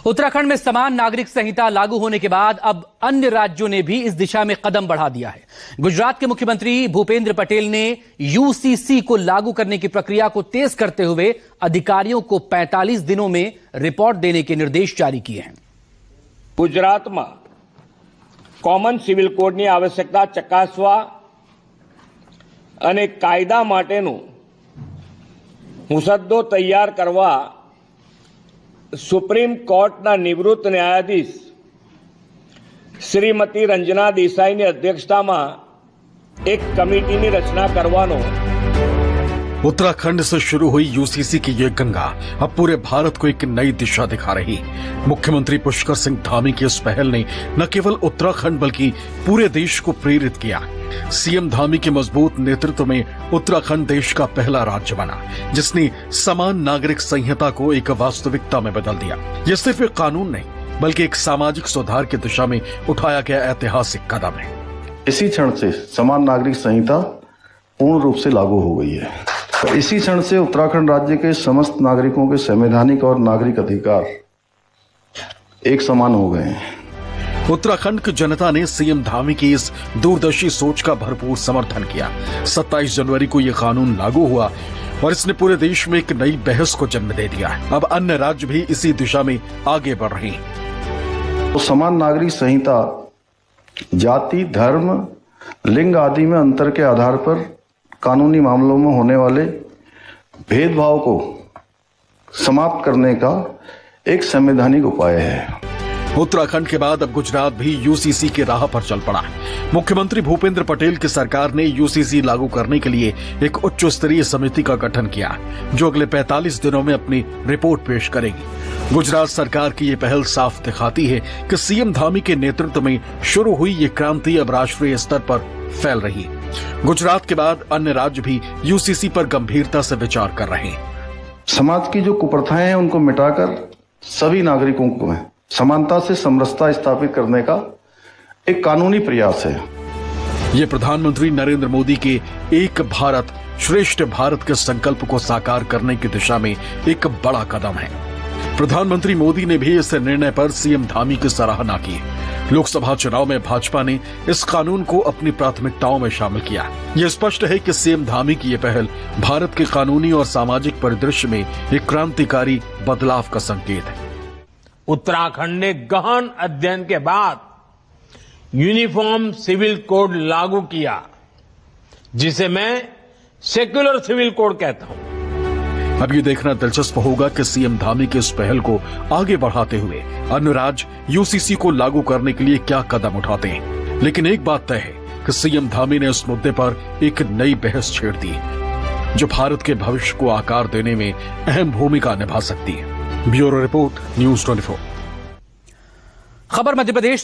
उत्तराखंड में समान नागरिक संहिता लागू होने के बाद अब अन्य राज्यों ने भी इस दिशा में कदम बढ़ा दिया है। गुजरात के मुख्यमंत्री भूपेंद्र पटेल ने यूसीसी को लागू करने की प्रक्रिया को तेज करते हुए अधिकारियों को 45 दिनों में रिपोर्ट देने के निर्देश जारी किए हैं। गुजरात में कॉमन सिविल कोड की आवश्यकता चकासवा અને કાયદા માટેનો મુસદ્દો તૈયાર કરવા સુપ્રીમ કોર્ટના નિવૃત્ત ન્યાયાધીશ શ્રીમતી રંजना દેસાઈની અધ્યક્ષતામાં એક કમિટીની રચના કરવાનો। उत्तराखंड से शुरू हुई यूसीसी की ये गंगा अब पूरे भारत को एक नई दिशा दिखा रही। मुख्यमंत्री पुष्कर सिंह धामी की इस पहल ने न केवल उत्तराखंड बल्कि पूरे देश को प्रेरित किया। सीएम धामी के मजबूत नेतृत्व में उत्तराखंड देश का पहला राज्य बना जिसने समान नागरिक संहिता को एक वास्तविकता में बदल दिया। यह सिर्फ एक कानून नहीं बल्कि एक सामाजिक सुधार की दिशा में उठाया गया ऐतिहासिक कदम है। इसी क्षण से समान नागरिक संहिता पूर्ण रूप से लागू हो गई है। इसी क्षण से उत्तराखंड राज्य के समस्त नागरिकों के संवैधानिक और नागरिक अधिकार एक समान हो गए हैं। उत्तराखंड की जनता ने सीएम धामी की इस दूरदर्शी सोच का भरपूर समर्थन किया। 27 जनवरी को यह कानून लागू हुआ और इसने पूरे देश में एक नई बहस को जन्म दे दिया। अब अन्य राज्य भी इसी दिशा में आगे बढ़ रहे हैं। तो समान नागरिक संहिता जाति, धर्म, लिंग आदि में अंतर के आधार पर कानूनी मामलों में होने वाले भेदभाव को समाप्त करने का एक संवैधानिक उपाय है। उत्तराखंड के बाद अब गुजरात भी यूसीसी की राह पर चल पड़ा। मुख्यमंत्री भूपेंद्र पटेल की सरकार ने यूसीसी लागू करने के लिए एक उच्च स्तरीय समिति का गठन किया जो अगले 45 दिनों में अपनी रिपोर्ट पेश करेगी। गुजरात सरकार की ये पहल साफ दिखाती है कि सीएम धामी के नेतृत्व में शुरू हुई ये क्रांति अब राष्ट्रीय स्तर पर फैल रही। गुजरात के बाद अन्य राज्य भी यूसीसी पर गंभीरता से विचार कर रहे हैं। समाज की जो कुप्रथाएं हैं उनको मिटाकर सभी नागरिकों को समानता से समरसता स्थापित करने का एक कानूनी प्रयास है। ये प्रधानमंत्री नरेंद्र मोदी के एक भारत श्रेष्ठ भारत के संकल्प को साकार करने की दिशा में एक बड़ा कदम है। प्रधानमंत्री मोदी ने भी इस निर्णय पर सीएम धामी की सराहना की। लोकसभा चुनाव में भाजपा ने इस कानून को अपनी प्राथमिकताओं में शामिल किया। यह स्पष्ट है कि सीएम धामी की यह पहल भारत के कानूनी और सामाजिक परिदृश्य में एक क्रांतिकारी बदलाव का संकेत है। उत्तराखंड ने गहन अध्ययन के बाद यूनिफॉर्म सिविल कोड लागू किया जिसे मैं सेक्युलर सिविल कोड कहता हूं। अब ये देखना दिलचस्प होगा कि सीएम धामी के इस पहल को आगे बढ़ाते हुए अन्य राज्य यूसीसी को लागू करने के लिए क्या कदम उठाते हैं। लेकिन एक बात तय है कि सीएम धामी ने इस मुद्दे पर एक नई बहस छेड़ दी जो भारत के भविष्य को आकार देने में अहम भूमिका निभा सकती है। Bureau report, news 24। खबर मध्य प्रदेश